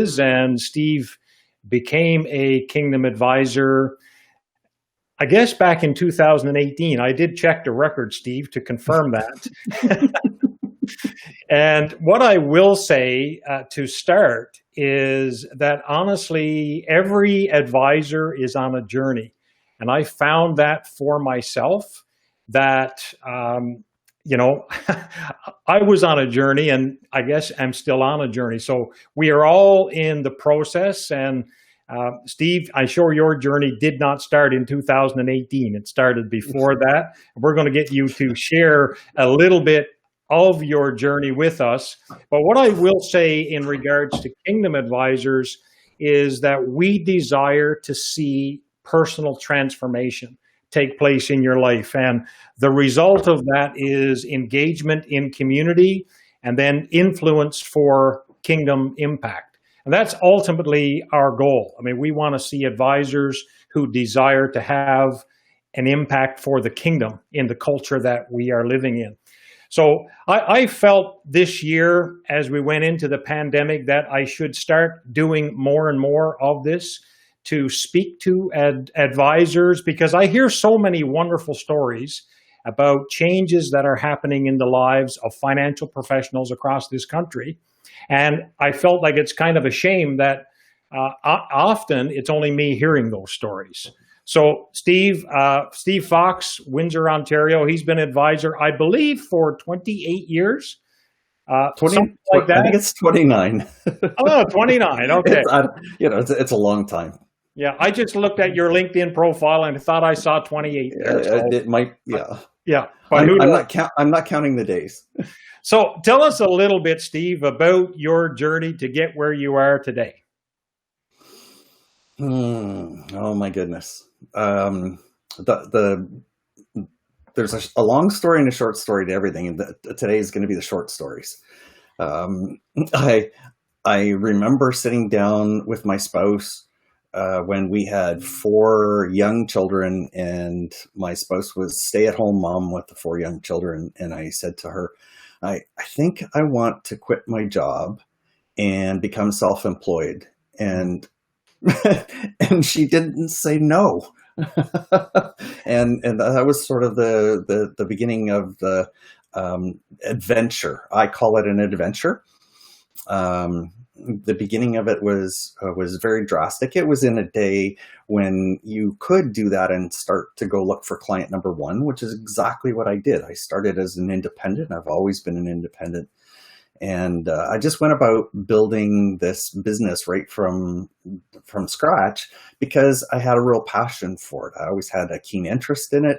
is, and Steve became a Kingdom advisor, I guess, back in 2018. I did check the record, Steve, to confirm that. And what I will say to start is that honestly, every advisor is on a journey. And I found that for myself, that, I was on a journey, and I guess I'm still on a journey. So we are all in the process. And Steve, I'm sure your journey did not start in 2018. It started before that. We're going to get you to share a little bit of your journey with us. But what I will say in regards to Kingdom Advisors is that we desire to see personal transformation take place in your life. And the result of that is engagement in community and then influence for kingdom impact. And that's ultimately our goal. I mean, we want to see advisors who desire to have an impact for the kingdom in the culture that we are living in. So I felt this year, as we went into the pandemic, that I should start doing more and more of this to speak to advisors, because I hear so many wonderful stories about changes that are happening in the lives of financial professionals across this country. And I felt like it's kind of a shame that often it's only me hearing those stories. So Steve Fox, Windsor, Ontario, he's been advisor, I believe, for 28 years. 20, like that. I think it's 29. Oh, 29. Okay. It's a long time. Yeah, I just looked at your LinkedIn profile and thought I saw 28 there. So. It might, yeah. Yeah. I'm not counting the days. So tell us a little bit, Steve, about your journey to get where you are today. Oh my goodness. There's a long story and a short story to everything, and today is going to be the short stories. I remember sitting down with my spouse when we had 4 young children, and my spouse was stay-at-home mom with the 4 young children, and I said to her, I think I want to quit my job and become self-employed. And and she didn't say no. and that was sort of the beginning of the adventure. I call it an adventure. The beginning of it was very drastic. It was in a day when you could do that and start to go look for client number 1, which is exactly what I did. I started as an independent. I've always been an independent. And I just went about building this business right from scratch because I had a real passion for it. I always had a keen interest in it,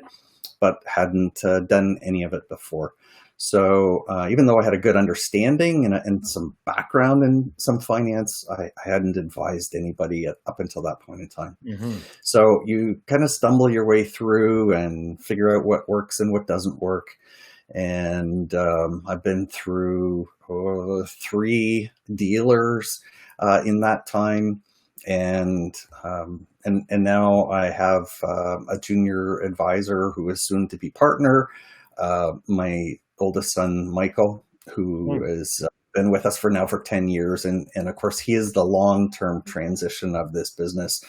but hadn't done any of it before. So even though I had a good understanding and some background in some finance, I hadn't advised anybody up until that point in time. Mm-hmm. So you kind of stumble your way through and figure out what works and what doesn't work. And I've been through 3 dealers in that time, and now I have a junior advisor who is soon to be partner. My oldest son, Michael, who has been with us for 10 years, and of course he is the long-term transition of this business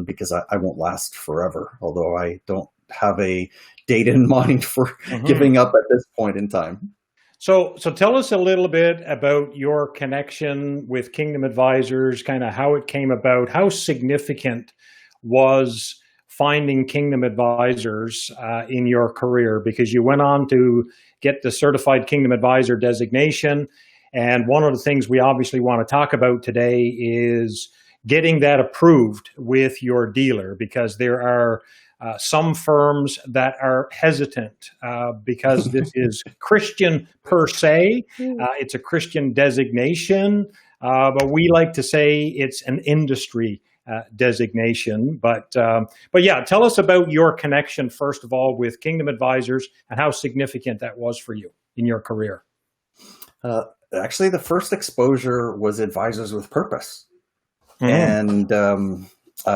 because I won't last forever, although I don't have a date in mind for giving up at this point in time. So tell us a little bit about your connection with Kingdom Advisors, kind of how it came about. How significant was finding Kingdom Advisors in your career? Because you went on to get the Certified Kingdom Advisor designation. And one of the things we obviously want to talk about today is getting that approved with your dealer, because there are some firms that are hesitant because this is Christian per se. It's a Christian designation, but we like to say it's an industry designation. But yeah, tell us about your connection, first of all, with Kingdom Advisors and how significant that was for you in your career. Actually, the first exposure was Advisors with Purpose. And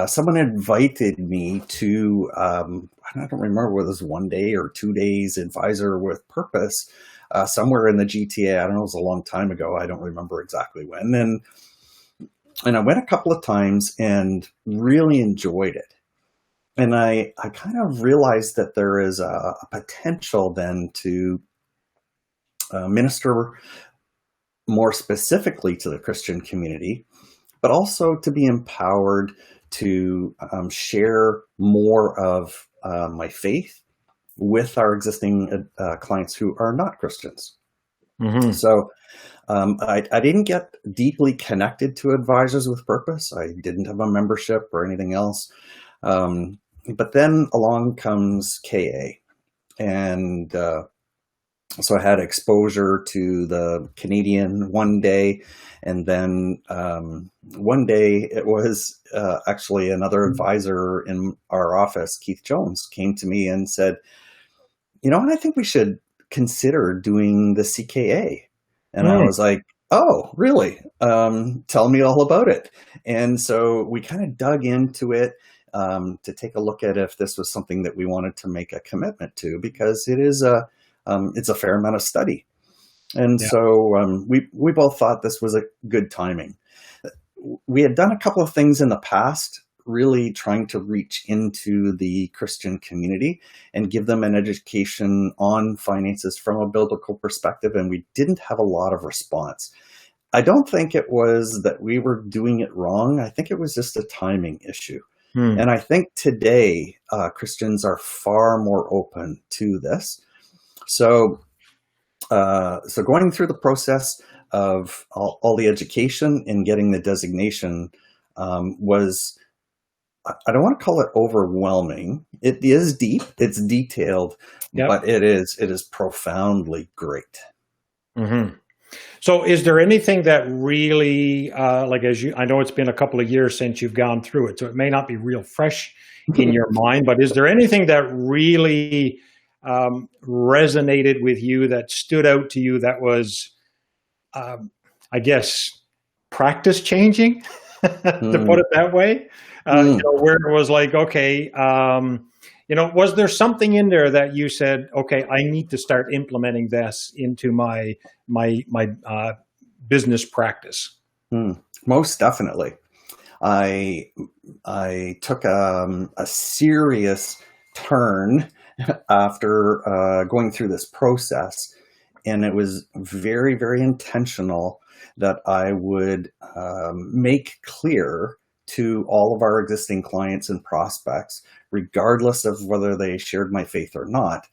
someone invited me to, I don't remember whether it was 1 day or 2 days, Advisor with And I went a couple of times and really enjoyed it. And I kind of realized that there is a potential then to minister more specifically to the Christian community, but also to be empowered to share more of my faith with our existing clients who are not Christians. Mm-hmm. So I didn't get deeply connected to Advisors with Purpose. I didn't have a membership or anything else. But then along comes KA. And so I had exposure to the Canadian one day. And then one day it was actually another advisor in our office, Keith Jones, came to me and said, you know what, I think we should consider doing the CKA. And I was like, oh, really? Tell me all about it. And so we kind of dug into it to take a look at if this was something that we wanted to make a commitment to, because it is it's a fair amount of study. And so we both thought this was a good timing. We had done a couple of things in the past, really trying to reach into the Christian community and give them an education on finances from a biblical perspective, and we didn't have a lot of response. I don't think it was that we were doing it wrong. I think it was just a timing issue. And I think today Christians are far more open to this. So going through the process of all the education and getting the designation was, I don't want to call it overwhelming. It is deep, it's detailed, but it is profoundly great. Mm-hmm. So is there anything that really, I know it's been a couple of years since you've gone through it, so it may not be real fresh in your mind, but is there anything that really resonated with you, that stood out to you, that was, I guess, practice changing, to put it that way? Where it was like, okay, was there something in there that you said, okay, I need to start implementing this into my business practice? Most definitely. I took a serious turn after going through this process, and it was very, very intentional that I would make clear to all of our existing clients and prospects, regardless of whether they shared my faith or not,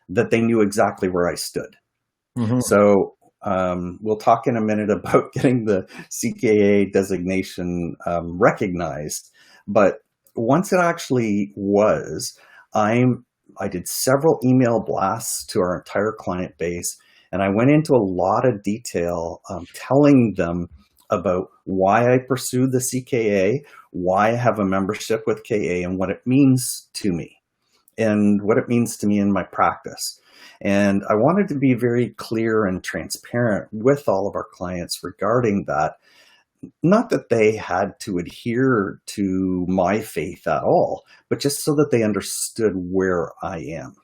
that they knew exactly where I stood. Mm-hmm. So we'll talk in a minute about getting the CKA designation recognized. But once it actually was, I did several email blasts to our entire client base, and I went into a lot of detail telling them about why I pursued the CKA, why I have a membership with KA, and what it means to me, and what it means to me in my practice. And I wanted to be very clear and transparent with all of our clients regarding that. Not that they had to adhere to my faith at all, but just so that they understood where I am.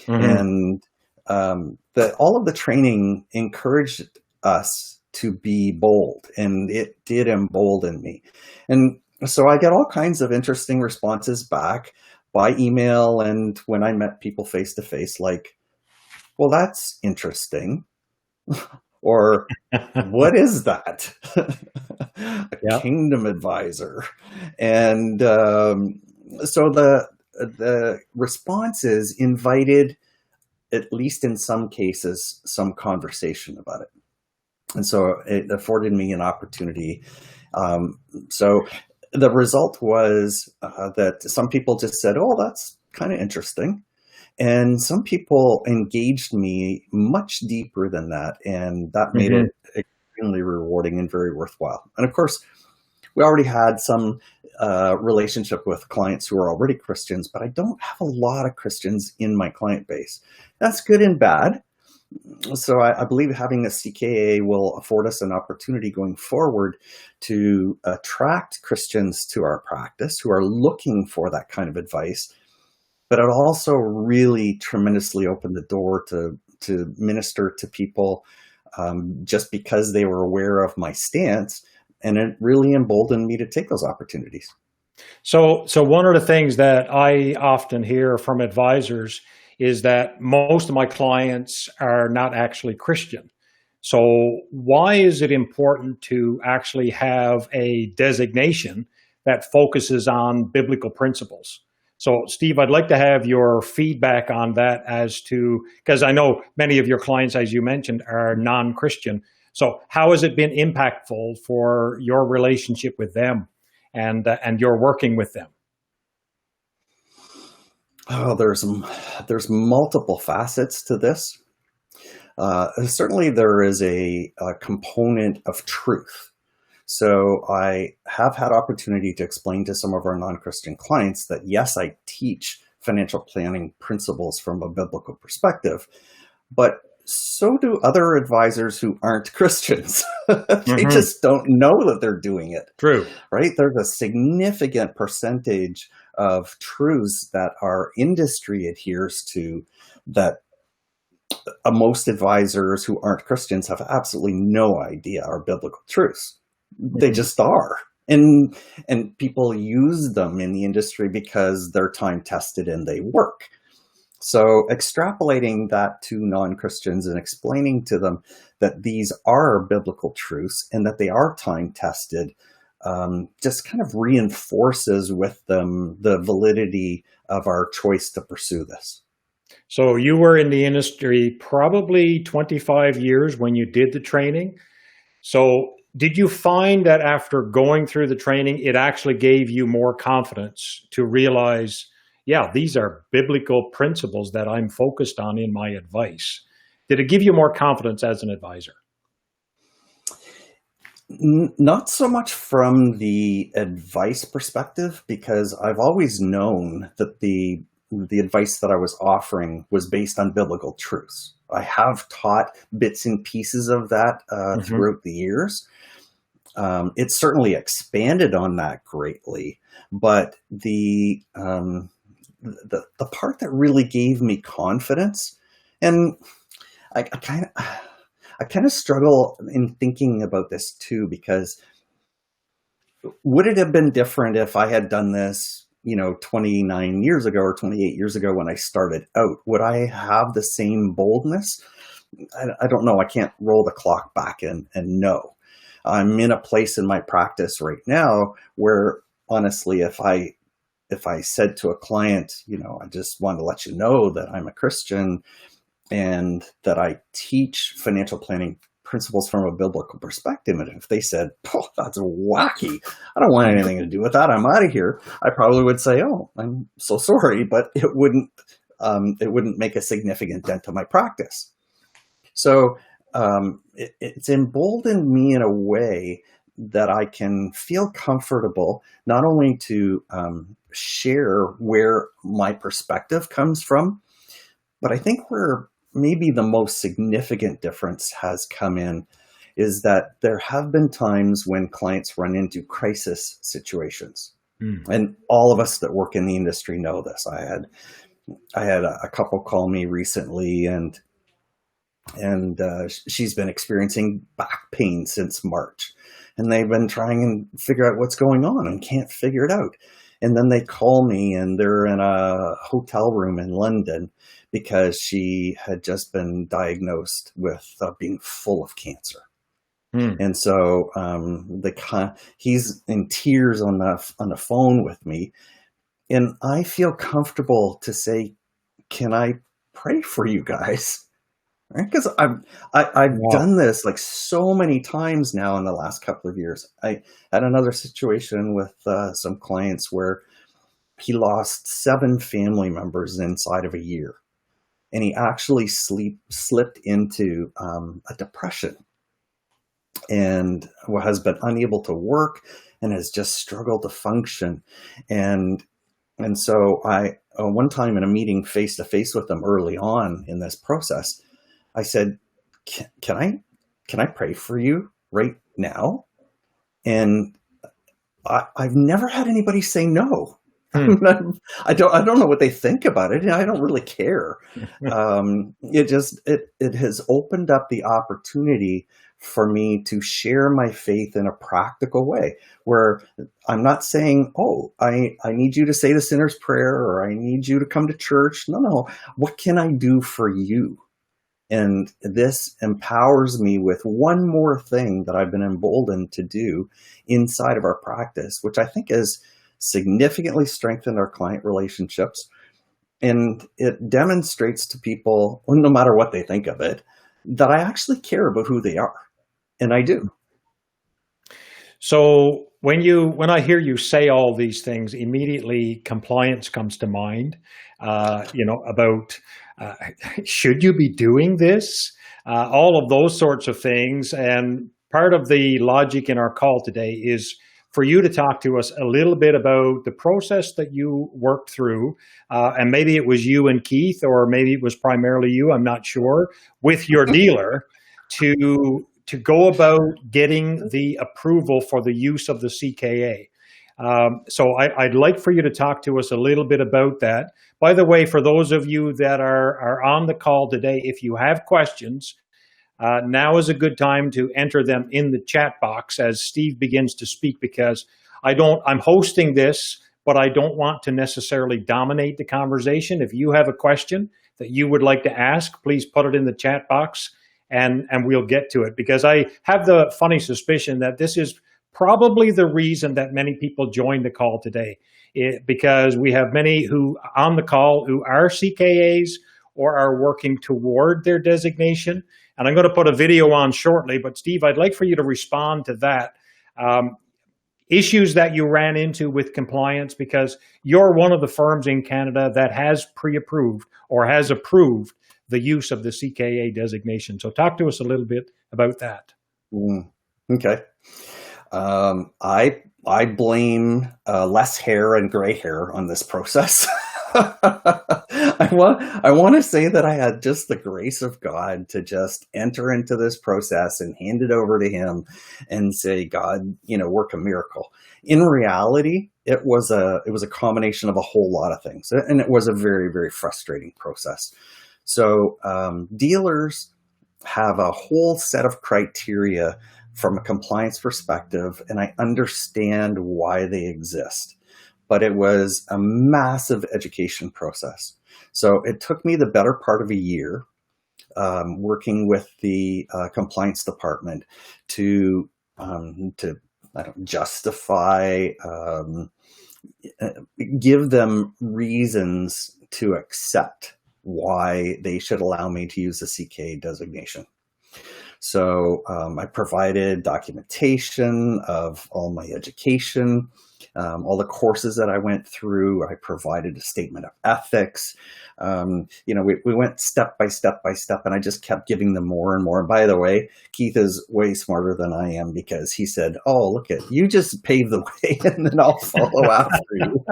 Mm-hmm. And all of the training encouraged us to be bold, and it did embolden me. And so I got all kinds of interesting responses back by email and when I met people face to face, like, well, that's interesting. Or what is that? A kingdom advisor. And so the responses invited, at least in some cases, some conversation about it. And so it afforded me an opportunity. So the result was that some people just said, oh, that's kind of interesting. And some people engaged me much deeper than that. And that made it extremely rewarding and very worthwhile. And of course, we already had some relationship with clients who are already Christians, but I don't have a lot of Christians in my client base. That's good and bad. So I believe having a CKA will afford us an opportunity going forward to attract Christians to our practice who are looking for that kind of advice. But it also really tremendously opened the door to minister to people just because they were aware of my stance, it really emboldened me to take those opportunities. So one of the things that I often hear from advisors is that most of my clients are not actually Christian. So why is it important to actually have a designation that focuses on biblical principles? So Steve, I'd like to have your feedback on that as to, because I know many of your clients, as you mentioned, are non-Christian. So how has it been impactful for your relationship with them and your working with them? Oh, there's multiple facets to this. Certainly, there is a component of truth. So I have had opportunity to explain to some of our non-Christian clients that yes, I teach financial planning principles from a biblical perspective, but so do other advisors who aren't Christians. They just don't know that they're doing it. True. Right? There's a significant percentage of truths that our industry adheres to that most advisors who aren't Christians have absolutely no idea are biblical truths. They just are. And people use them in the industry because they're time tested and they work. So extrapolating that to non-Christians and explaining to them that these are biblical truths and that they are time tested just kind of reinforces with them the validity of our choice to pursue this. So you were in the industry probably 25 years when you did the training. So did you find that after going through the training, it actually gave you more confidence to realize, yeah, these are biblical principles that I'm focused on in my advice? Did it give you more confidence as an advisor? Not so much from the advice perspective, because I've always known that the advice that I was offering was based on biblical truths. I have taught bits and pieces of that throughout the years. It certainly expanded on that greatly, but the part that really gave me confidence, and I kind of struggle in thinking about this too, because would it have been different if I had done this 29 years ago or 28 years ago when I started out? Would I have the same boldness? I don't know. I can't roll the clock back and know. I'm in a place in my practice right now where honestly, if I said to a client, I just want to let you know that I'm a Christian and that I teach financial planning principles from a biblical perspective, and if they said, "Oh, that's wacky, I don't want anything to do with that, I'm out of here," I probably would say, "Oh, I'm so sorry," but it wouldn't make a significant dent to my practice. So it's emboldened me in a way that I can feel comfortable not only to share where my perspective comes from, but I think where maybe the most significant difference has come in is that there have been times when clients run into crisis situations. And all of us that work in the industry know this. I had a couple call me recently, and she's been experiencing back pain since March, and they've been trying and figure out what's going on and can't figure it out. And then they call me and they're in a hotel room in London because she had just been diagnosed with being full of cancer. And so he's in tears on the phone with me, and I feel comfortable to say, "Can I pray for you guys?" Right? Because I've done this like so many times now in the last couple of years. I had another situation with some clients where he lost 7 family members inside of a year, and he actually slipped into a depression, and has been unable to work and has just struggled to function. And so I one time in a meeting face to face with him early on in this process, I said, can I pray for you right now? And I've never had anybody say no. I don't know what they think about it, and I don't really care. It has opened up the opportunity for me to share my faith in a practical way, where I'm not saying, oh, I need you to say the sinner's prayer, or I need you to come to church. No. What can I do for you? And this empowers me with one more thing that I've been emboldened to do inside of our practice, which I think has significantly strengthened our client relationships. And it demonstrates to people, no matter what they think of it, that I actually care about who they are. And I do. So when I hear you say all these things, immediately compliance comes to mind. About should you be doing this? All of those sorts of things. And part of the logic in our call today is for you to talk to us a little bit about the process that you worked through, and maybe it was you and Keith, or maybe it was primarily you, I'm not sure, with your dealer to go about getting the approval for the use of the CKA. So I'd like for you to talk to us a little bit about that. By the way, for those of you that are on the call today, if you have questions, now is a good time to enter them in the chat box as Steve begins to speak, because I'm hosting this, but I don't want to necessarily dominate the conversation. If you have a question that you would like to ask, please put it in the chat box and we'll get to it, because I have the funny suspicion that this is probably the reason that many people joined the call today, because we have many who on the call who are CKAs or are working toward their designation. And I'm going to put a video on shortly, but Steve, I'd like for you to respond to that. Issues that you ran into with compliance, because you're one of the firms in Canada that has pre-approved or has approved the use of the CKA designation. So talk to us a little bit about that. Okay. I blame less hair and gray hair on this process. I want to say that I had just the grace of God to just enter into this process and hand it over to him and say, God, work a miracle. In reality, it was a combination of a whole lot of things. And it was a very, very frustrating process. So dealers have a whole set of criteria from a compliance perspective, and I understand why they exist. But it was a massive education process. So it took me the better part of a year working with the compliance department to justify, give them reasons to accept why they should allow me to use the CKA designation. So I provided documentation of all my education, all the courses that I went through. I provided a statement of ethics. We went step by step by step, and I just kept giving them more and more. And by the way, Keith is way smarter than I am, because he said, oh, look at you, just pave the way and then I'll follow after you.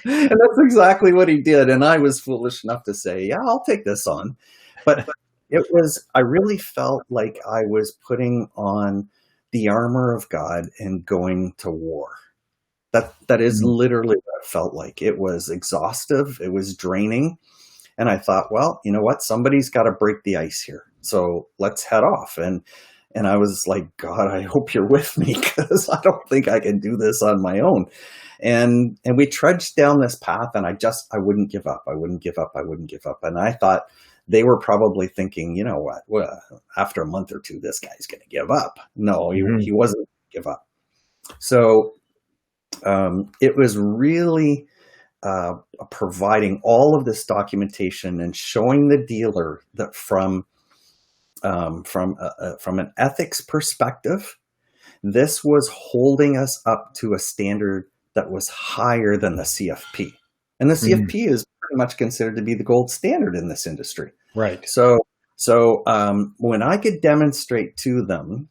And that's exactly what he did. And I was foolish enough to say, yeah, I'll take this on. But I really felt like I was putting on the armor of God and going to war. That is literally what it felt like. It was exhaustive. It was draining. And I thought, well, you know what? Somebody's got to break the ice here. So let's head off. And I was like, God, I hope you're with me, because I don't think I can do this on my own. And we trudged down this path, and I wouldn't give up. I wouldn't give up. I wouldn't give up. And I thought they were probably thinking, you know what? Well, after a month or two, this guy's going to give up. No, he wasn't going to give up. So it was really providing all of this documentation and showing the dealer that from an ethics perspective, this was holding us up to a standard that was higher than the CFP. And the CFP is pretty much considered to be the gold standard in this industry. Right. So when I could demonstrate to them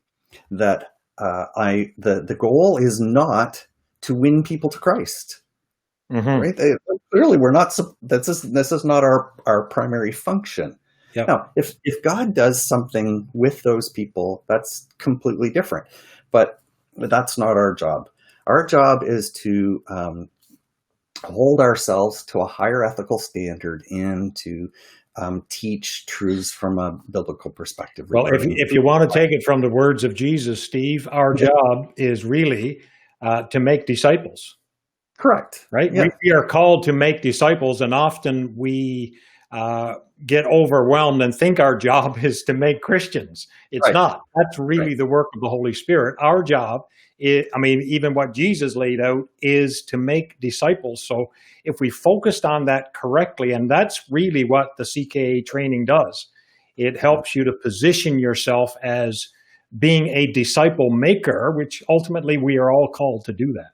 that the goal is not to win people to Christ, right? Clearly, we're not. This is not our primary function. Yep. Now, if God does something with those people, that's completely different. But that's not our job. Our job is to hold ourselves to a higher ethical standard and to teach truths from a biblical perspective. Well, if you want to take it from the words of Jesus, Steve, our job is really to make disciples. Correct. Right? Yeah. We are called to make disciples, and often we get overwhelmed and think our job is to make Christians. It's not. That's really the work of the Holy Spirit. Our job is, even what Jesus laid out is to make disciples. So if we focused on that correctly, and that's really what the CKA training does, it helps you to position yourself as being a disciple maker, which ultimately we are all called to do that.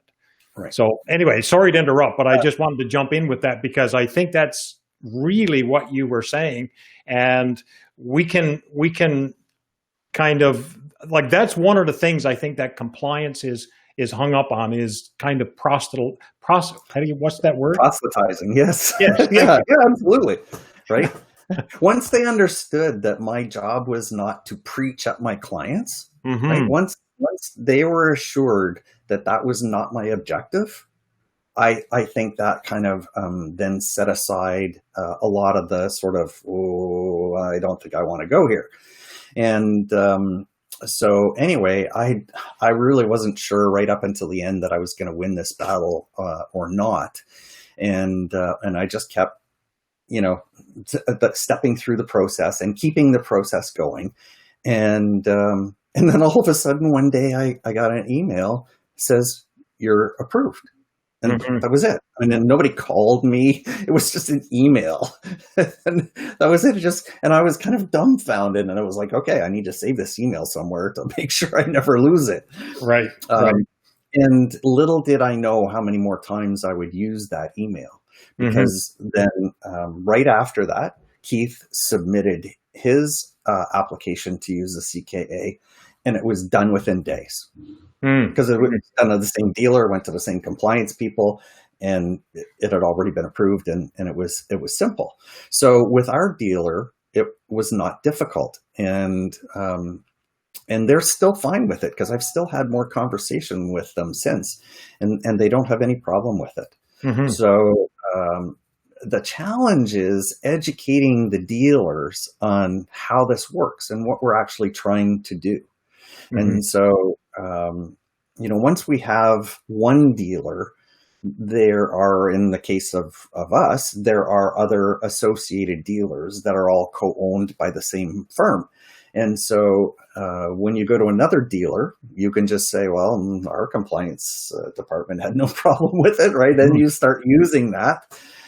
Right. So anyway, sorry to interrupt, but I just wanted to jump in with that because I think that's really what you were saying. And we can kind of, like, that's one of the things I think that compliance is hung up on, is kind of what's that word? Proselytizing, yes. Yes. Yeah, absolutely. Right. Once they understood that my job was not to preach at my clients, right? Once they were assured that that was not my objective, I think that kind of then set aside a lot of the sort of, I don't think I want to go here. And so anyway, I really wasn't sure right up until the end that I was going to win this battle or not. And I just kept, stepping through the process and keeping the process going. And then all of a sudden one day I got an email that says, "You're approved." And that was it. And then nobody called me. It was just an email. And that was it. And I was kind of dumbfounded. And I was like, okay, I need to save this email somewhere to make sure I never lose it. Right. And little did I know how many more times I would use that email. Because then right after that, Keith submitted his application to use the CKA, and it was done within days. Because it was done to the same dealer, went to the same compliance people, and it had already been approved, and it was simple. So with our dealer, it was not difficult, and they're still fine with it because I've still had more conversation with them since, and they don't have any problem with it. So the challenge is educating the dealers on how this works and what we're actually trying to do. And so, once we have one dealer, there are, in the case of us, there are other associated dealers that are all co-owned by the same firm. And so when you go to another dealer, you can just say, well, our compliance department had no problem with it, right? And you start using that.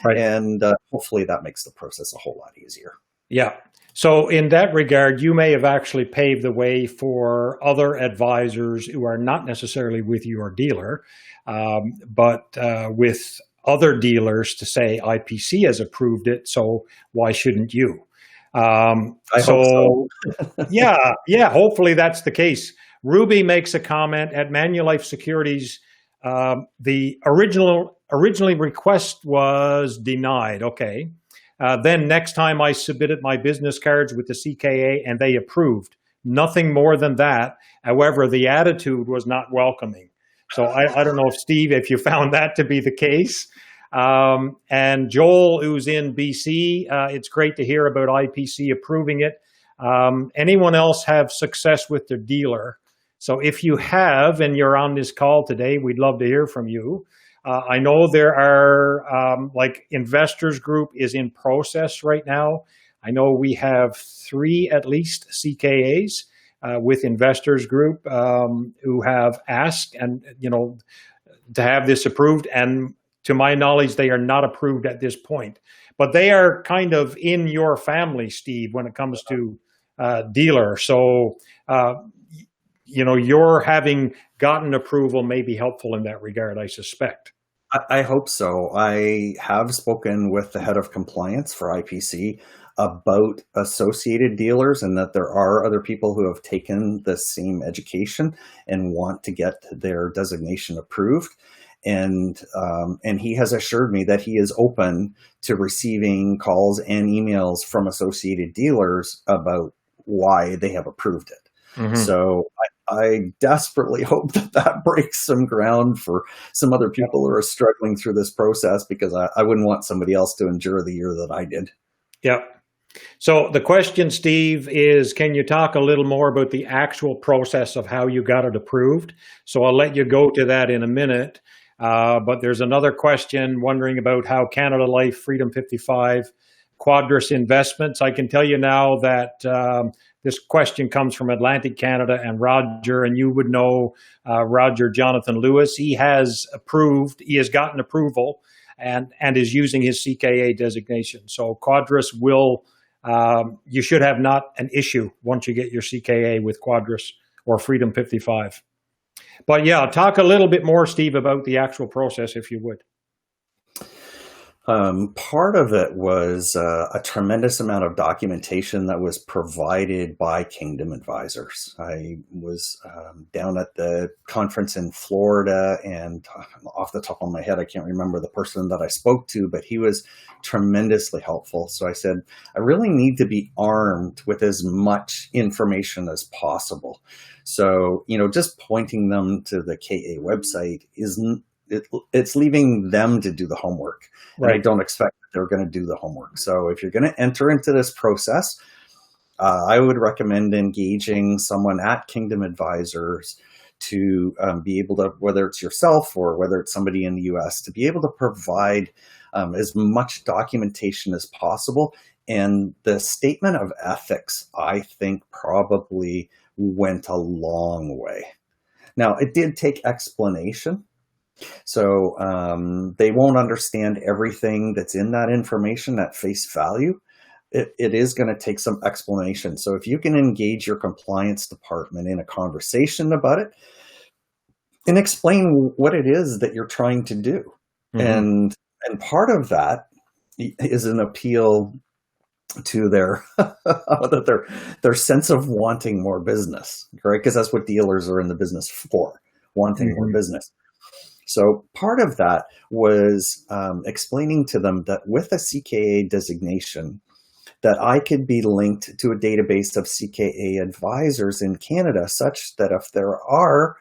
Right. And hopefully that makes the process a whole lot easier. Yeah. So in that regard, you may have actually paved the way for other advisors who are not necessarily with your dealer, but with other dealers to say IPC has approved it, so why shouldn't you? I hope so. Yeah, hopefully that's the case. Ruby makes a comment at Manulife Securities. The originally request was denied. Okay. Then next time I submitted my business cards with the CKA and they approved. Nothing more than that. However, the attitude was not welcoming. So I don't know if Steve, if you found that to be the case. And Joel, who's in BC, it's great to hear about IPC approving it. Anyone else have success with their dealer? So if you have, and you're on this call today, we'd love to hear from you. I know there are, like Investors Group is in process right now. I know we have 3 at least CKAs with Investors Group who have asked and, to have this approved. And to my knowledge, they are not approved at this point. But they are kind of in your family, Steve, when it comes to dealer. So, your having gotten approval may be helpful in that regard, I suspect. I hope so. I have spoken with the head of compliance for IPC about associated dealers and that there are other people who have taken the same education and want to get their designation approved. And he has assured me that he is open to receiving calls and emails from associated dealers about why they have approved it. So I desperately hope that breaks some ground for some other people who are struggling through this process, because I wouldn't want somebody else to endure the year that I did. Yeah. So the question, Steve, is can you talk a little more about the actual process of how you got it approved? So I'll let you go to that in a minute. But there's another question wondering about how Canada Life, Freedom 55, Quadrus Investments. I can tell you now that this question comes from Atlantic Canada and Roger, and you would know Roger Jonathan Lewis. He has gotten approval and is using his CKA designation. So Quadrus will, you should have not an issue once you get your CKA with Quadrus or Freedom 55. But yeah, talk a little bit more, Steve, about the actual process, if you would. Part of it was a tremendous amount of documentation that was provided by Kingdom Advisors. I was down at the conference in Florida, and off the top of my head, I can't remember the person that I spoke to, but he was tremendously helpful. So I said, I really need to be armed with as much information as possible. So, just pointing them to the KA website it's leaving them to do the homework. Right. And I don't expect that they're going to do the homework. So if you're going to enter into this process, I would recommend engaging someone at Kingdom Advisors to be able to, whether it's yourself or whether it's somebody in the US, to be able to provide as much documentation as possible. And the statement of ethics, I think, probably went a long way. Now, it did take explanation. So they won't understand everything that's in that information at face value. It is going to take some explanation. So if you can engage your compliance department in a conversation about it and explain what it is that you're trying to do. Mm-hmm. And part of that is an appeal to their their sense of wanting more business, right? Because that's what dealers are in the business for, wanting more business. So part of that was explaining to them that with a CKA designation, that I could be linked to a database of CKA advisors in Canada, such that if there are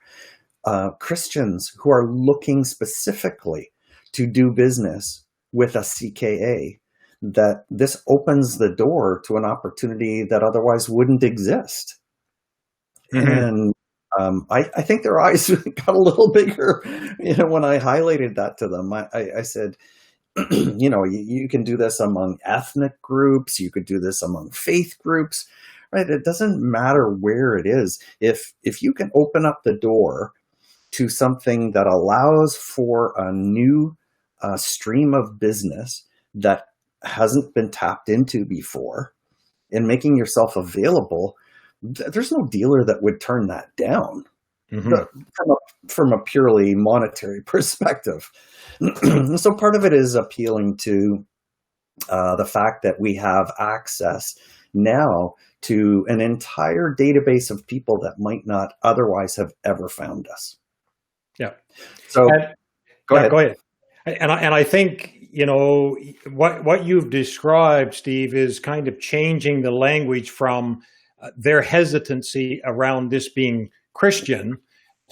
Christians who are looking specifically to do business with a CKA, that this opens the door to an opportunity that otherwise wouldn't exist. Mm-hmm. And I think their eyes got a little bigger, when I highlighted that to them. I said, you can do this among ethnic groups. You could do this among faith groups, right? It doesn't matter where it is. If you can open up the door to something that allows for a new stream of business that hasn't been tapped into before, and making yourself available, there's no dealer that would turn that down. Mm-hmm. from a purely monetary perspective. So part of it is appealing to the fact that we have access now to an entire database of people that might not otherwise have ever found us. Yeah. So go ahead. And I think, what you've described, Steve, is kind of changing the language from their hesitancy around this being Christian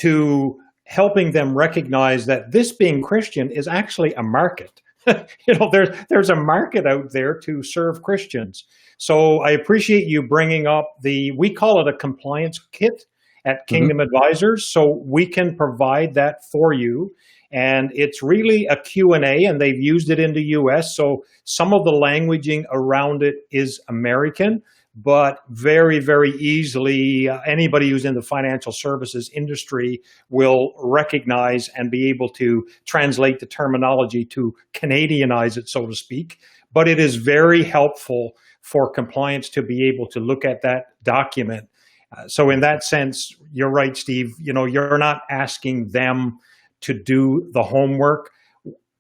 to helping them recognize that this being Christian is actually a market. There's a market out there to serve Christians. So I appreciate you bringing up we call it a compliance kit at Kingdom Advisors. So we can provide that for you. And it's really a Q&A, and they've used it in the US. So some of the languaging around it is American, but very, very easily, anybody who's in the financial services industry will recognize and be able to translate the terminology to Canadianize it, so to speak. But it is very helpful for compliance to be able to look at that document. So in that sense, you're right, Steve. You're not asking them to do the homework.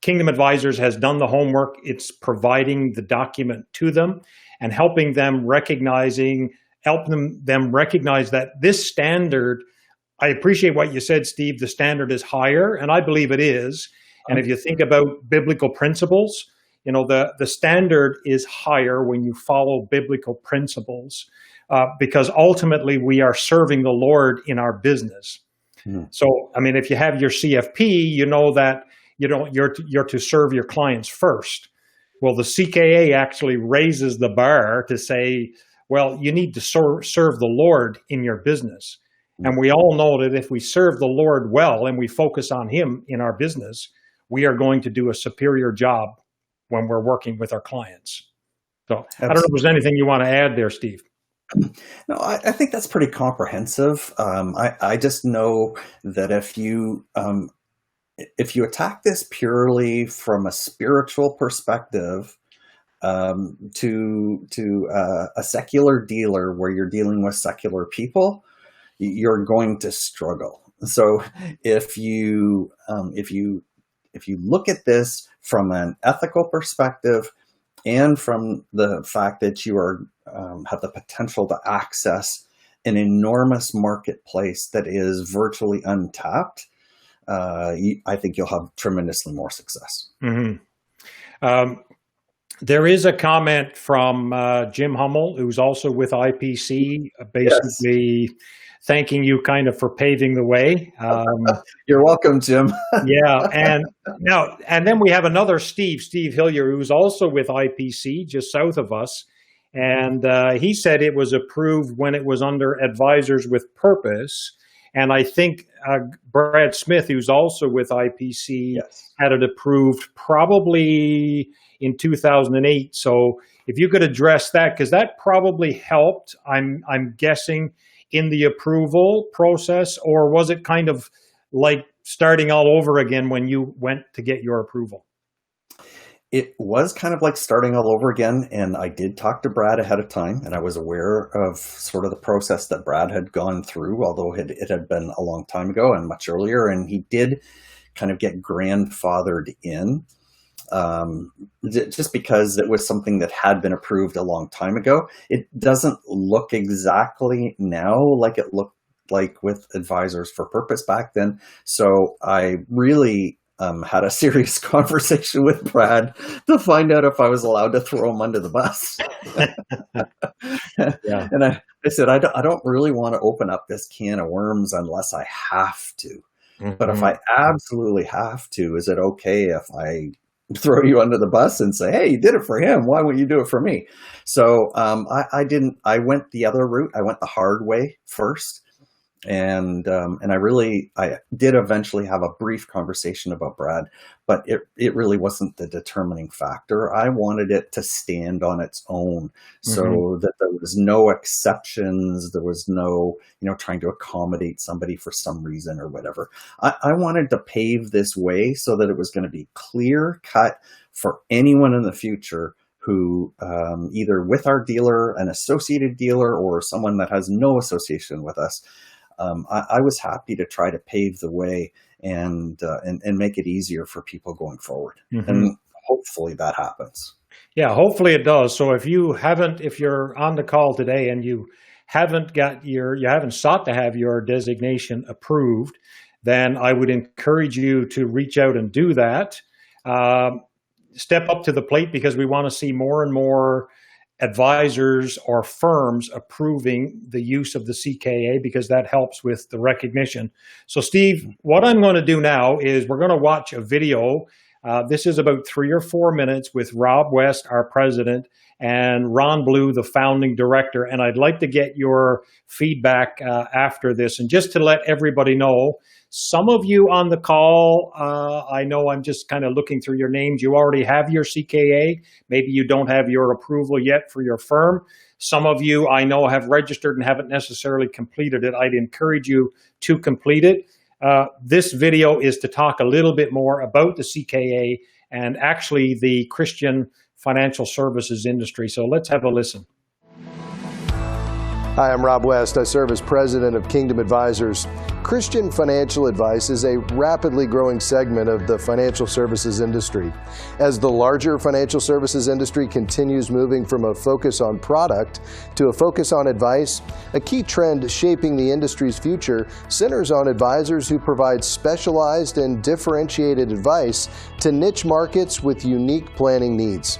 Kingdom Advisors has done the homework. It's providing the document to them and helping them recognize that this standard, I appreciate what you said, Steve, the standard is higher, and I believe it is. And if you think about biblical principles, the standard is higher when you follow biblical principles, because ultimately we are serving the Lord in our business. So, if you have your CFP, you know that you're to serve your clients first. Well, the CKA actually raises the bar to say, well, you need to serve the Lord in your business. And we all know that if we serve the Lord well and we focus on Him in our business, we are going to do a superior job when we're working with our clients. So Absolutely. I don't know if there's anything you want to add there, Steve. No, I think that's pretty comprehensive. I just know that if you attack this purely from a spiritual perspective, to a secular dealer where you're dealing with secular people, you're going to struggle. So if you look at this from an ethical perspective and from the fact that you are have the potential to access an enormous marketplace that is virtually untapped, I think you'll have tremendously more success. Mm-hmm. There is a comment from Jim Hummel, who's also with IPC, basically thanking you kind of for paving the way. You're welcome, Jim. Yeah, and then we have another Steve Hillier, who's also with IPC, just south of us, and he said it was approved when it was under Advisors with Purpose. And I think Brad Smith, who's also with IPC, had it approved probably in 2008. So if you could address that, because that probably helped, I'm guessing, in the approval process, or was it kind of like starting all over again when you went to get your approval? It was kind of like starting all over again, and I did talk to Brad ahead of time, and I was aware of sort of the process that Brad had gone through, although it had been a long time ago and much earlier, and he did kind of get grandfathered in, just because it was something that had been approved a long time ago. It doesn't look exactly now like it looked like with Advisors for Purpose back then, so I really had a serious conversation with Brad to find out if I was allowed to throw him under the bus. And I said, I don't really want to open up this can of worms unless I have to. Mm-hmm. But if I absolutely have to, is it okay if I throw you under the bus and say, hey, you did it for him, why wouldn't you do it for me? So I went the other route. I went the hard way first. And I did eventually have a brief conversation about Brad, but it really wasn't the determining factor. I wanted it to stand on its own, so that there was no exceptions. There was no, trying to accommodate somebody for some reason or whatever. I wanted to pave this way so that it was going to be clear cut for anyone in the future who either with our dealer, an associated dealer, or someone that has no association with us. I was happy to try to pave the way and make it easier for people going forward. Mm-hmm. And hopefully that happens. Yeah, hopefully it does. So if you're on the call today and you haven't sought to have your designation approved, then I would encourage you to reach out and do that. Step up to the plate, because we want to see more and more advisors or firms approving the use of the CKA, because that helps with the recognition. So Steve, what I'm going to do now is we're going to watch a video. This is about 3 or 4 minutes with Rob West, our president, and Ron Blue, the founding director. And I'd like to get your feedback after this. And just to let everybody know, some of you on the call, I know I'm just kind of looking through your names. You already have your CKA. Maybe you don't have your approval yet for your firm. Some of you I know have registered and haven't necessarily completed it. I'd encourage you to complete it. This video is to talk a little bit more about the CKA and actually the Christian financial services industry. So let's have a listen. Hi, I'm Rob West. I serve as president of Kingdom Advisors. Christian financial advice is a rapidly growing segment of the financial services industry. As the larger financial services industry continues moving from a focus on product to a focus on advice, a key trend shaping the industry's future centers on advisors who provide specialized and differentiated advice to niche markets with unique planning needs.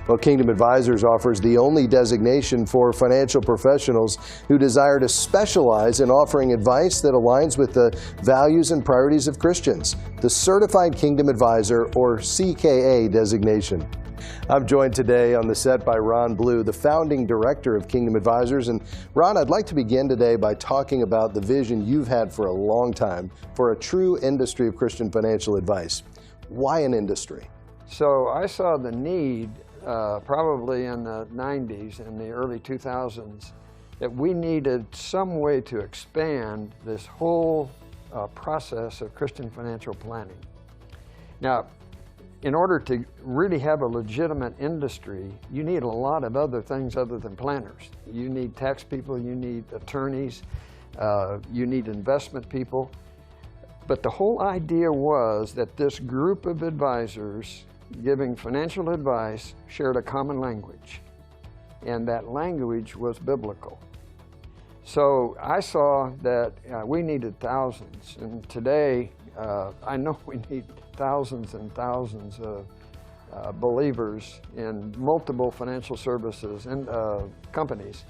Well, Kingdom Advisors offers the only designation for financial professionals who desire to specialize in offering advice that aligns with the values and priorities of Christians, the Certified Kingdom Advisor, or CKA designation. I'm joined today on the set by Ron Blue, the founding director of Kingdom Advisors. And Ron, I'd like to begin today by talking about the vision you've had for a long time for a true industry of Christian financial advice. Why an industry? So I saw the need probably in the 90s and the early 2000s that we needed some way to expand this whole process of Christian financial planning. Now, in order to really have a legitimate industry, you need a lot of other things other than planners. You need tax people, you need attorneys, you need investment people. But the whole idea was that this group of advisors giving financial advice shared a common language, and that language was biblical. So I saw that we needed thousands, and today I know we need thousands and thousands of believers in multiple financial services and companies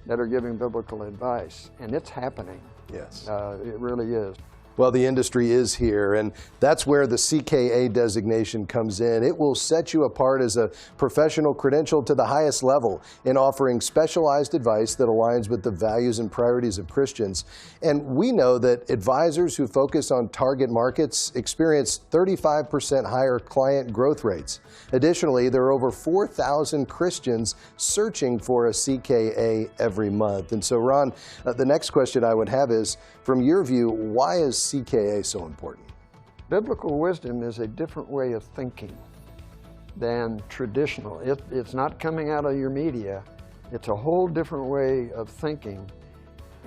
that are giving biblical advice, and it's happening. Yes. It really is. Well, the industry is here, and that's where the CKA designation comes in. It will set you apart as a professional credential to the highest level in offering specialized advice that aligns with the values and priorities of Christians. And we know that advisors who focus on target markets experience 35% higher client growth rates. Additionally, there are over 4,000 Christians searching for a CKA every month. And so, Ron, the next question I would have is, from your view, why is CKA so important? Biblical wisdom is a different way of thinking than traditional. It's not coming out of your media. It's a whole different way of thinking.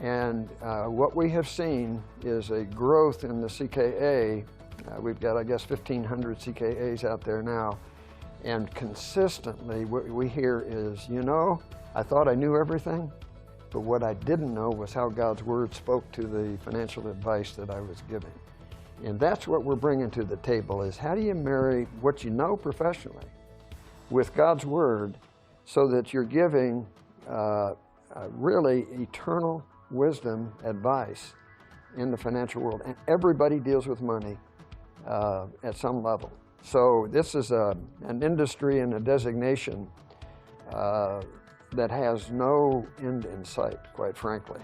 And what we have seen is a growth in the CKA. We've got, I guess, 1,500 CKAs out there now. And consistently, what we hear is, you know, I thought I knew everything, but what I didn't know was how God's Word spoke to the financial advice that I was giving. And that's what we're bringing to the table, is how do you marry what you know professionally with God's Word so that you're giving really eternal wisdom advice in the financial world. And everybody deals with money at some level. So this is an industry and a designation that has no end in sight, quite frankly.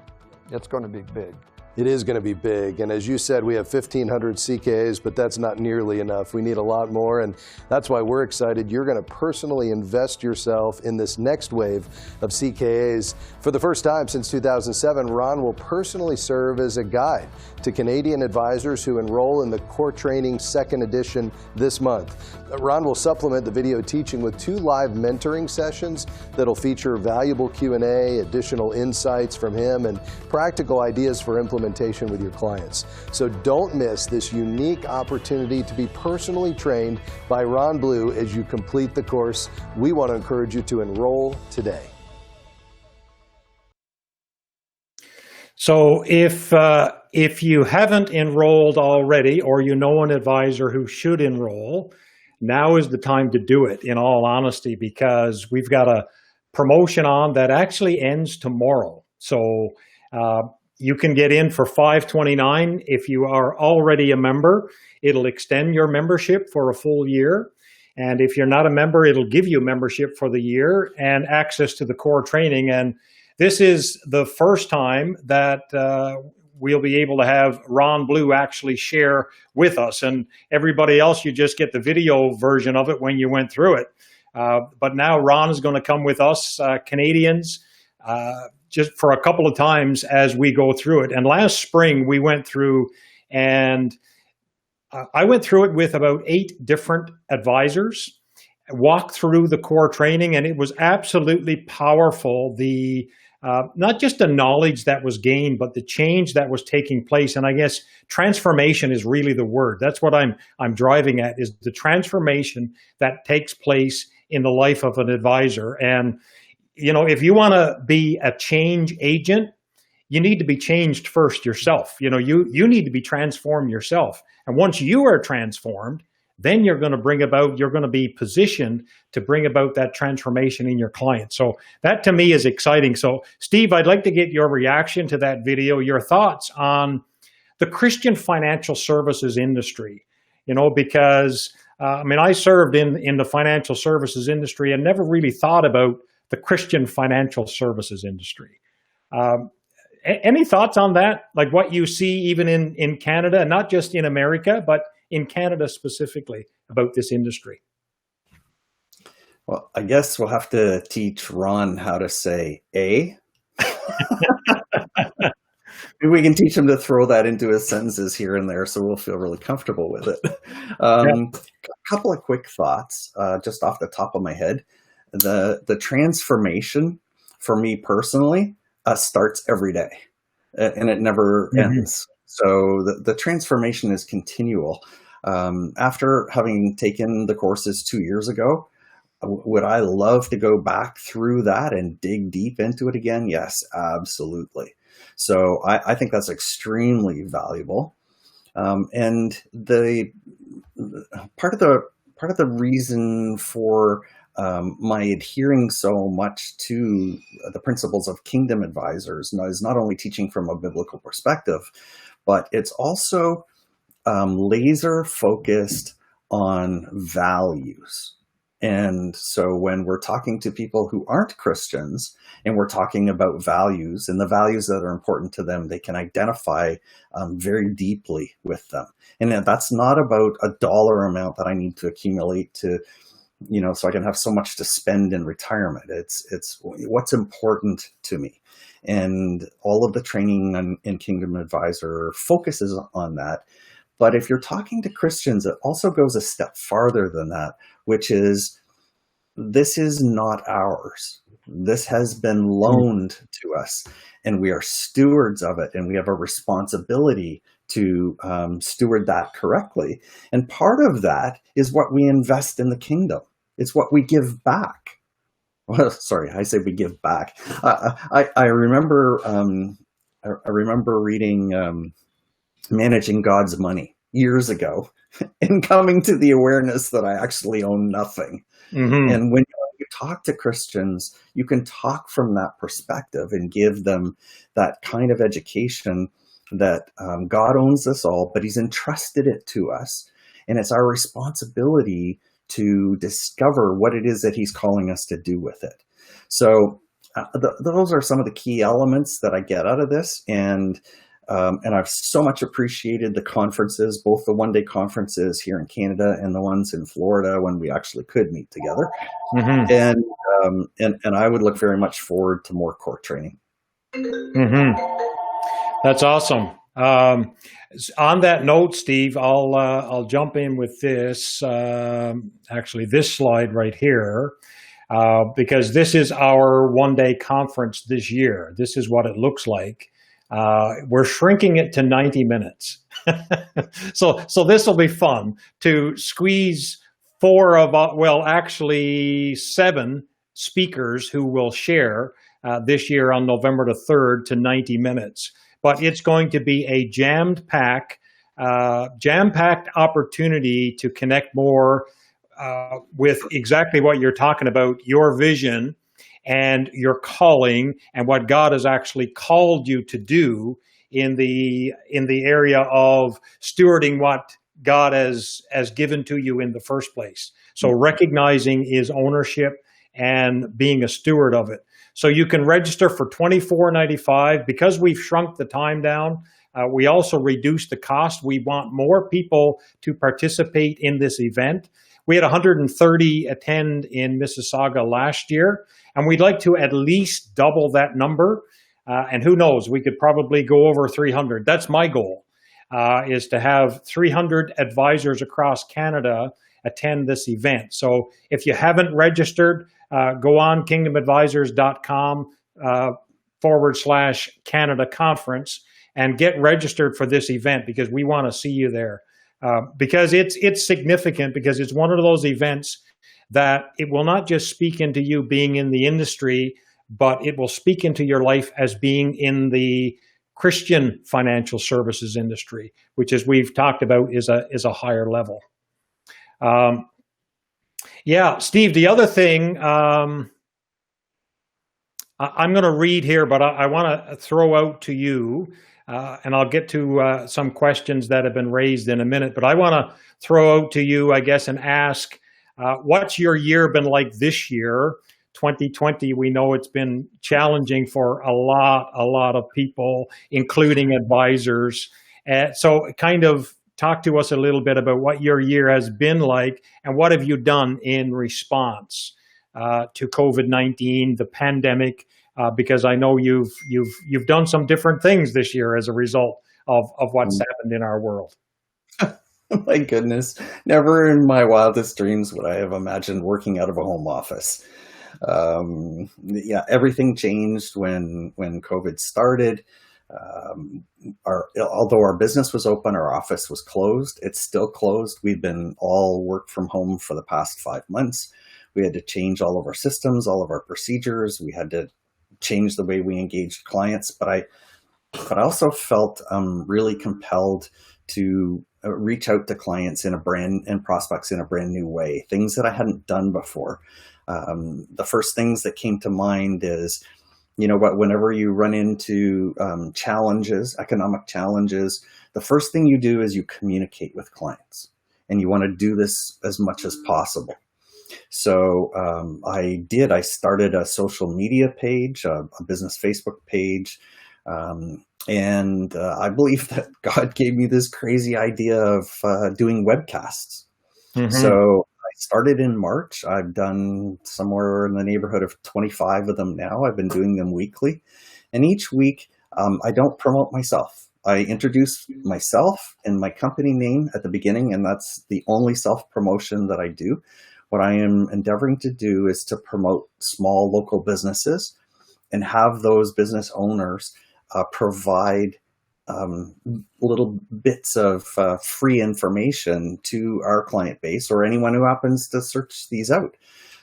It's going to be big. It is going to be big, and as you said, we have 1,500 CKAs, but that's not nearly enough. We need a lot more, and that's why we're excited. You're going to personally invest yourself in this next wave of CKAs. For the first time since 2007, Ron will personally serve as a guide to Canadian advisors who enroll in the Core Training 2nd edition this month. Ron will supplement the video teaching with 2 live mentoring sessions that'll feature valuable Q&A, additional insights from him, and practical ideas for implementation with your clients. So don't miss this unique opportunity to be personally trained by Ron Blue as you complete the course. We want to encourage you to enroll today. So if you haven't enrolled already, or you know an advisor who should enroll, now is the time to do it, in all honesty, because we've got a promotion on that actually ends tomorrow. So you can get in for $529 if you are already a member. It'll extend your membership for a full year. And if you're not a member, it'll give you membership for the year and access to the core training. And this is the first time that we'll be able to have Ron Blue actually share with us. And everybody else, you just get the video version of it when you went through it. But now Ron is going to come with us, Canadians, just for a couple of times as we go through it. And last spring we went through, and I went through it with about 8 different advisors, walked through the core training, and it was absolutely powerful. The not just the knowledge that was gained, but the change that was taking place. And I guess transformation is really the word. That's what I'm driving at, is the transformation that takes place in the life of an advisor. And you know, if you want to be a change agent, you need to be changed first yourself. You know, you need to be transformed yourself. And once you are transformed, then you're going to be positioned to bring about that transformation in your client. So that to me is exciting. So Steve, I'd like to get your reaction to that video, your thoughts on the Christian financial services industry. because I served in the financial services industry and never really thought about the Christian financial services industry. Any thoughts on that? Like what you see even in Canada, not just in America, but in Canada specifically about this industry? Well, I guess we'll have to teach Ron how to say "a." Maybe we can teach him to throw that into his sentences here and there, so we'll feel really comfortable with it. A couple of quick thoughts, just off the top of my head. The transformation for me personally starts every day, and it never ends. So the transformation is continual. After having taken the courses 2 years ago, would I love to go back through that and dig deep into it again? Yes, absolutely. So I think that's extremely valuable. And the part of the reason for my adhering so much to the principles of Kingdom Advisors is not only teaching from a biblical perspective, but it's also laser focused on values. And so when we're talking to people who aren't Christians and we're talking about values and the values that are important to them, they can identify very deeply with them. And that's not about a dollar amount that I need to accumulate to, so I can have so much to spend in retirement. It's what's important to me. And all of the training in Kingdom Advisor focuses on that. But if you're talking to Christians, it also goes a step farther than that, which is, this is not ours. This has been loaned to us, and we are stewards of it, and we have a responsibility to steward that correctly. And part of that is what we invest in the kingdom. It's what we give back. Well, sorry, I say we give back. I remember reading Managing God's Money years ago and coming to the awareness that I actually own nothing. And when you talk to Christians, you can talk from that perspective and give them that kind of education that God owns us all, but he's entrusted it to us. And it's our responsibility to discover what it is that he's calling us to do with it. So those are some of the key elements that I get out of this. And I've so much appreciated the conferences, both the one-day conferences here in Canada and the ones in Florida when we actually could meet together. And I would look very much forward to more court training. That's awesome. On that note, Steve, I'll jump in with this. Actually, this slide right here, because this is our one-day conference this year. This is what it looks like. We're shrinking it to 90 minutes. So this will be fun to squeeze 7 speakers who will share this year on November the 3rd to 90 minutes. But it's going to be a jam-packed opportunity to connect more with exactly what you're talking about, your vision and your calling and what God has actually called you to do in the area of stewarding what God has given to you in the first place. So recognizing his ownership and being a steward of it. So you can register for $24.95. Because we've shrunk the time down, we also reduced the cost. We want more people to participate in this event. We had 130 attend in Mississauga last year, and we'd like to at least double that number. And who knows, we could probably go over 300. That's my goal, is to have 300 advisors across Canada attend this event. So if you haven't registered, go on kingdomadvisors.com/Canada Conference and get registered for this event, because we want to see you there. Because it's significant, because it's one of those events that it will not just speak into you being in the industry, but it will speak into your life as being in the Christian financial services industry, which, as we've talked about, is a higher level. Yeah, Steve, the other thing, I'm going to read here, but I want to throw out to you. and I'll get to some questions that have been raised in a minute. But I want to throw out to you, I guess, and ask, what's your year been like this year? 2020, we know it's been challenging for a lot of people, including advisors. So kind of talk to us a little bit about what your year has been like and what have you done in response to COVID-19, the pandemic, because I know you've done some different things this year as a result of what's happened in our world. My goodness, never in my wildest dreams would I have imagined working out of a home office. Yeah, everything changed when COVID started. Although our business was open, our office was closed. It's still closed. We've been all work from home for the past 5 months. We had to change all of our systems, all of our procedures. We had to change the way we engaged clients. But I also felt really compelled to reach out to clients and prospects in a brand new way, things that I hadn't done before. The first things that came to mind is, whenever you run into challenges, economic challenges, the first thing you do is you communicate with clients, and you want to do this as much as possible. So I started a social media page, a business Facebook page. And I believe that God gave me this crazy idea of doing webcasts. Mm-hmm. So I started in March. I've done somewhere in the neighborhood of 25 of them now. I've been doing them weekly. And each week, I don't promote myself. I introduce myself and my company name at the beginning, and that's the only self-promotion that I do. What I am endeavoring to do is to promote small local businesses and have those business owners provide little bits of free information to our client base or anyone who happens to search these out.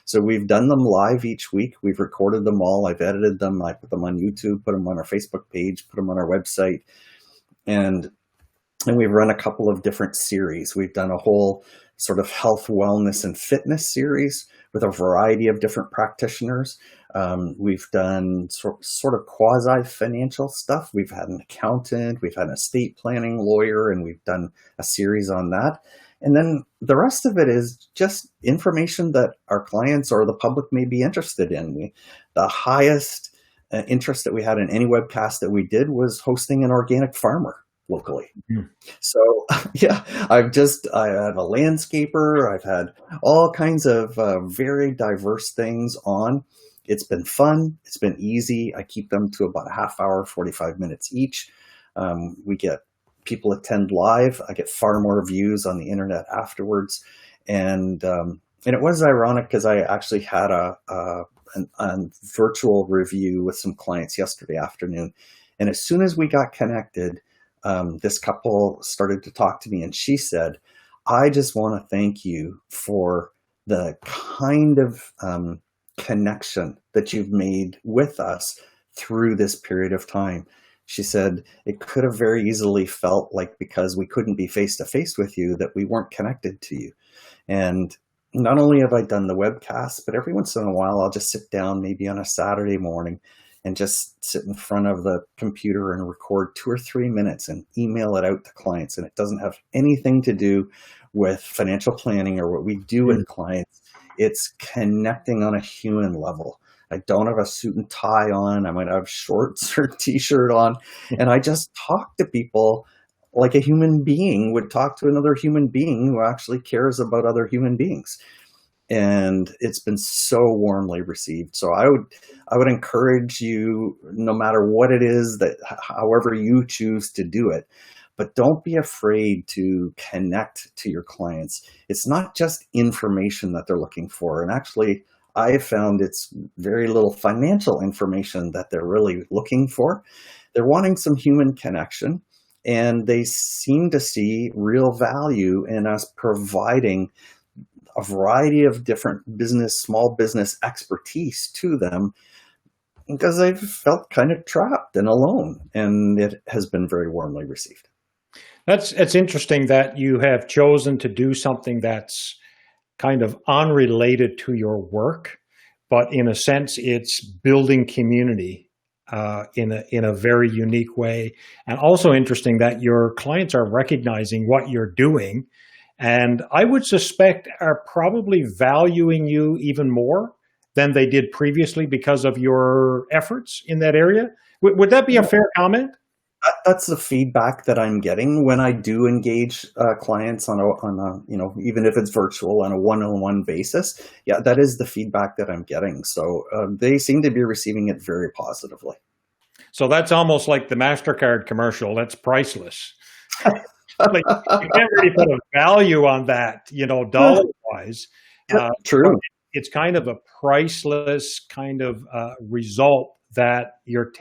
So we've done them live each week. We've recorded them all. I've edited them. I put them on YouTube, put them on our Facebook page, put them on our website. And we've run a couple of different series. We've done a whole sort of health, wellness, and fitness series with a variety of different practitioners. We've done sort of quasi-financial stuff. We've had an accountant, we've had an estate planning lawyer, and we've done a series on that. And then the rest of it is just information that our clients or the public may be interested in. The highest interest that we had in any webcast that we did was hosting an organic farmer locally. Mm-hmm. So yeah, I have a landscaper. I've had all kinds of very diverse things on. It's been fun. It's been easy. I keep them to about a half hour, 45 minutes each. We get people attend live. I get far more views on the internet afterwards. And it was ironic because I actually had a virtual review with some clients yesterday afternoon. And as soon as we got connected, this couple started to talk to me, and she said, I just want to thank you for the kind of connection that you've made with us through this period of time. She said, it could have very easily felt like because we couldn't be face to face with you that we weren't connected to you. And not only have I done the webcast, but every once in a while, I'll just sit down maybe on a Saturday morning and just sit in front of the computer and record 2 or 3 minutes and email it out to clients. And it doesn't have anything to do with financial planning or what we do with clients. It's connecting on a human level. I don't have a suit and tie on. I might have shorts or t-shirt on. And I just talk to people like a human being would talk to another human being who actually cares about other human beings. And it's been so warmly received. So I would encourage you, no matter what it is, that however you choose to do it, but don't be afraid to connect to your clients. It's not just information that they're looking for. And actually, I have found it's very little financial information that they're really looking for. They're wanting some human connection, and they seem to see real value in us providing a variety of different small business expertise to them, because they've felt kind of trapped and alone, and it has been very warmly received. It's interesting that you have chosen to do something that's kind of unrelated to your work, but in a sense, it's building community in a very unique way. And also interesting that your clients are recognizing what you're doing, and I would suspect are probably valuing you even more than they did previously because of your efforts in that area. Would that be a fair comment? That's the feedback that I'm getting when I do engage clients on a even if it's virtual, on a one-on-one basis. Yeah, that is the feedback that I'm getting. So they seem to be receiving it very positively. So that's almost like the MasterCard commercial. That's priceless. Like, you can't really put a value on that, dollar-wise. True. It's kind of a priceless kind of result that you're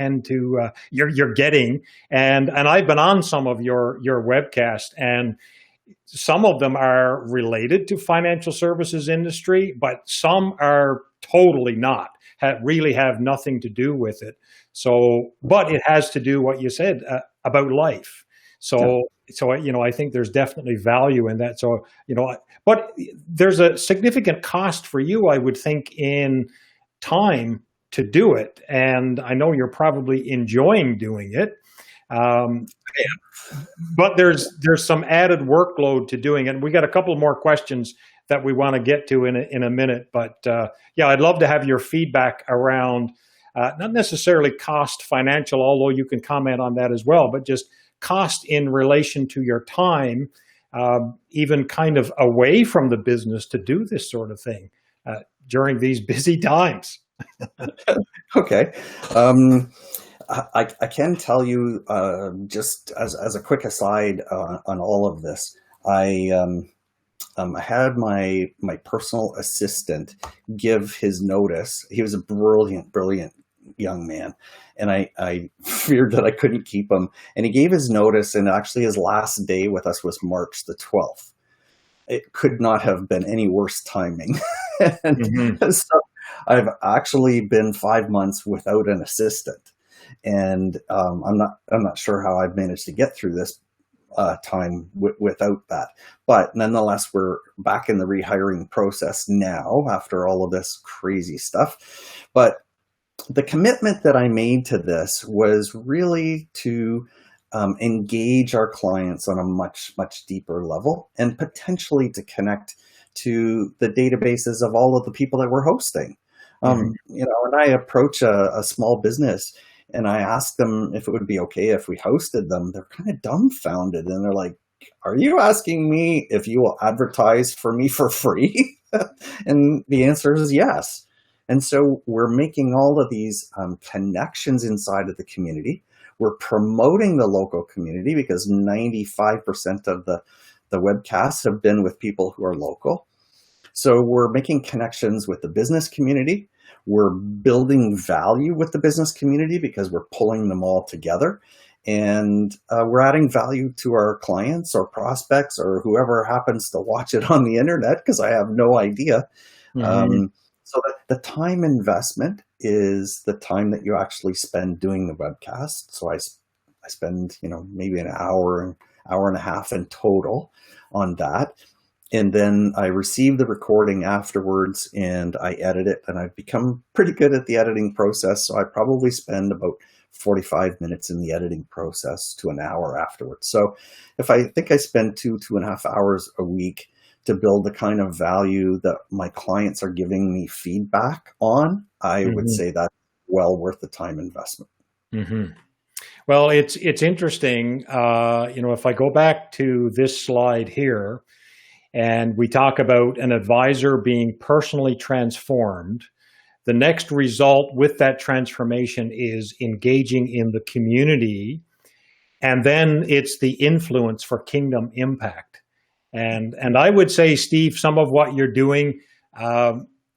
getting, and I've been on some of your webcasts, and some of them are related to financial services industry, but some are totally not. Really have nothing to do with it. So, but it has to do what you said about life. So I think there's definitely value in that. So but there's a significant cost for you, I would think, in time to do it, and I know you're probably enjoying doing it, but there's some added workload to doing it. And we got a couple more questions that we want to get to in a minute, but I'd love to have your feedback around not necessarily cost financial, although you can comment on that as well, but just cost in relation to your time, even kind of away from the business to do this sort of thing during these busy times. Okay. I can tell you, just as a quick aside on all of this, I had my personal assistant give his notice. He was a brilliant young man, and I feared that I couldn't keep him. And he gave his notice, and actually his last day with us was March the 12th. It could not have been any worse timing. And so I've actually been 5 months without an assistant, and I'm not sure how I've managed to get through this time without that. But nonetheless, we're back in the rehiring process now after all of this crazy stuff. But the commitment that I made to this was really to engage our clients on a much deeper level, and potentially to connect to the databases of all of the people that we're hosting. And I approach a small business and I ask them if it would be okay if we hosted them. They're kind of dumbfounded, and they're like, "Are you asking me if you will advertise for me for free?" And the answer is yes. And so we're making all of these connections inside of the community. We're promoting the local community because 95% of the webcasts have been with people who are local. So we're making connections with the business community. We're building value with the business community because we're pulling them all together. And we're adding value to our clients or prospects or whoever happens to watch it on the internet, because I have no idea. So the time investment is the time that you actually spend doing the webcast. So I spend, maybe an hour and a half in total on that. And then I receive the recording afterwards and I edit it, and I've become pretty good at the editing process. So I probably spend about 45 minutes in the editing process to an hour afterwards. So if I think I spend 2.5 hours a week to build the kind of value that my clients are giving me feedback on, I would say that's well worth the time investment. Well, it's interesting. If I go back to this slide here, and we talk about an advisor being personally transformed, the next result with that transformation is engaging in the community, and then it's the influence for kingdom impact. And I would say, Steve, some of what you're doing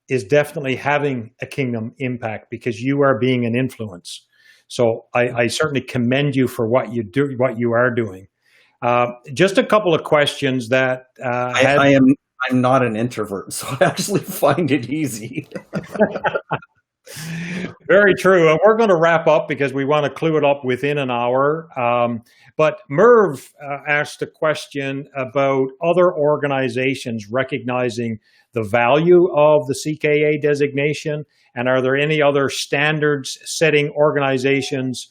is definitely having a kingdom impact because you are being an influence. So I certainly commend you for what you are doing. Just a couple of questions that I'm not an introvert, so I actually find it easy. Very true. And we're going to wrap up because we want to clue it up within an hour. But Merv asked a question about other organizations recognizing the value of the CKA designation. And are there any other standards setting organizations,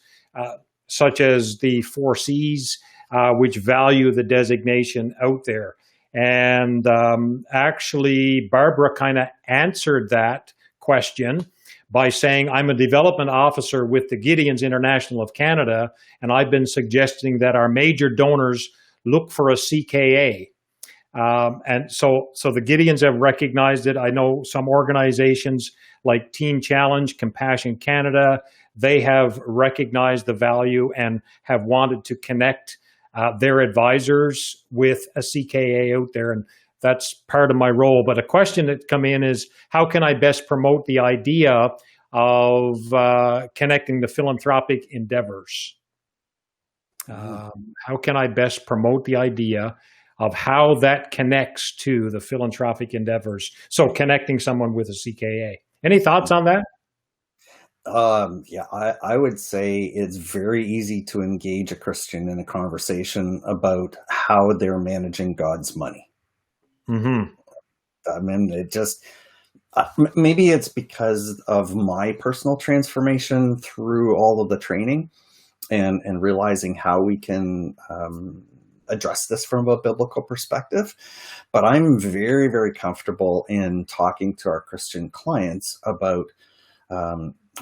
such as the 4Cs, which value the designation out there? And actually, Barbara kind of answered that question by saying, I'm a development officer with the Gideons International of Canada, and I've been suggesting that our major donors look for a CKA. And so the Gideons have recognized it. I know some organizations like Teen Challenge, Compassion Canada, they have recognized the value and have wanted to connect their advisors with a CKA out there. And that's part of my role. But a question that come in is, how can I best promote the idea of connecting the philanthropic endeavors? How can I best promote the idea of how that connects to the philanthropic endeavors? So connecting someone with a CKA. Any thoughts on that? Yeah, I would say it's very easy to engage a Christian in a conversation about how they're managing God's money. Mm-hmm. I mean, it just, maybe it's because of my personal transformation through all of the training and realizing how we can address this from a biblical perspective. But I'm very, very comfortable in talking to our Christian clients about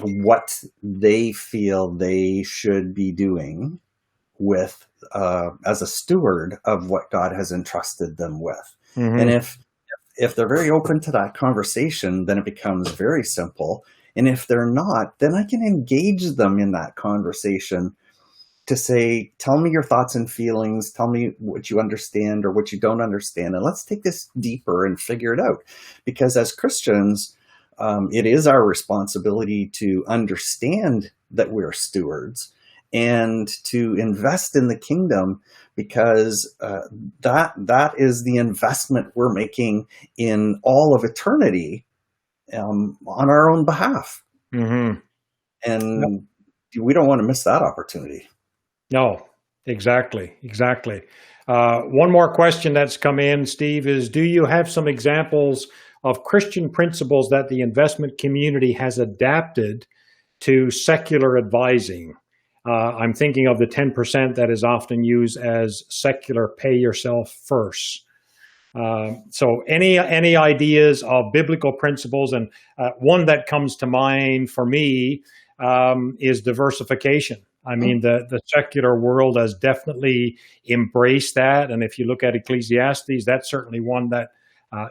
what they feel they should be doing with as a steward of what God has entrusted them with. Mm-hmm. And if they're very open to that conversation, then it becomes very simple. And if they're not, then I can engage them in that conversation to say, tell me your thoughts and feelings, tell me what you understand or what you don't understand, and let's take this deeper and figure it out. Because as Christians, it is our responsibility to understand that we're stewards and to invest in the kingdom, because that is the investment we're making in all of eternity on our own behalf. Mm-hmm. And we don't want to miss that opportunity. No, exactly. One more question that's come in, Steve, is do you have some examples of Christian principles that the investment community has adapted to secular advising? I'm thinking of the 10% that is often used as secular pay yourself first. So any ideas of biblical principles? And one that comes to mind for me is diversification. I mean, the secular world has definitely embraced that. And if you look at Ecclesiastes, that's certainly one that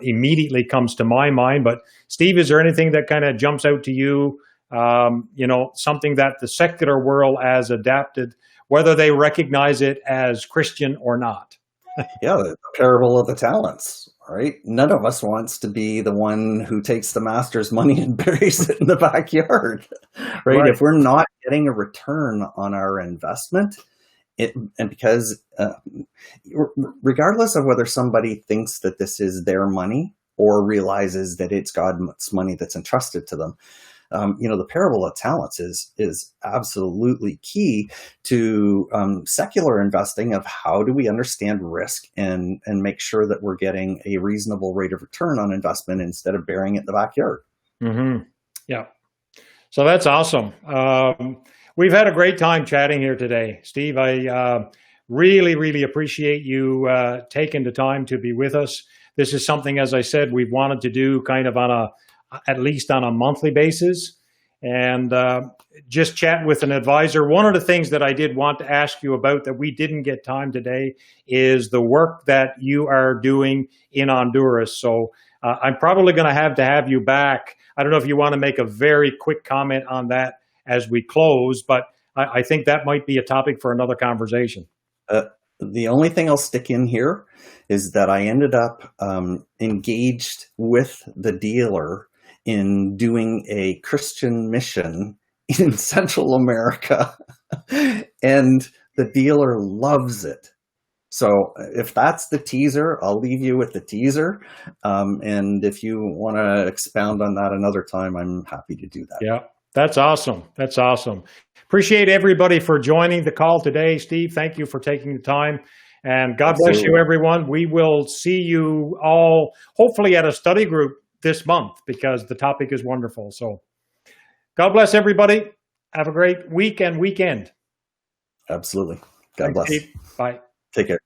immediately comes to my mind. But Steve, is there anything that kind of jumps out to you? Something that the secular world has adapted, whether they recognize it as Christian or not. Yeah, the parable of the talents, right? None of us wants to be the one who takes the master's money and buries it in the backyard, right? If we're not getting a return on our investment, because regardless of whether somebody thinks that this is their money or realizes that it's God's money that's entrusted to them, the parable of talents is absolutely key to secular investing of how do we understand risk and make sure that we're getting a reasonable rate of return on investment instead of burying it in the backyard. Mm-hmm. Yeah. So that's awesome. We've had a great time chatting here today. Steve, I really, really appreciate you taking the time to be with us. This is something, as I said, we've wanted to do kind of at least on a monthly basis, and just chat with an advisor. One of the things that I did want to ask you about that we didn't get time today is the work that you are doing in Honduras. So I'm probably going to have you back. I don't know if you want to make a very quick comment on that as we close, but I think that might be a topic for another conversation. The only thing I'll stick in here is that I ended up engaged with the dealer in doing a Christian mission in Central America, and the dealer loves it. So if that's the teaser, I'll leave you with the teaser. And if you want to expound on that another time, I'm happy to do that. Yeah, that's awesome. That's awesome. Appreciate everybody for joining the call today. Steve, thank you for taking the time. And God bless you, everyone. We will see you all hopefully at a study group this month because the topic is wonderful. So God bless everybody. Have a great week and weekend. Absolutely. God Thanks, bless. Steve. Bye. Take care.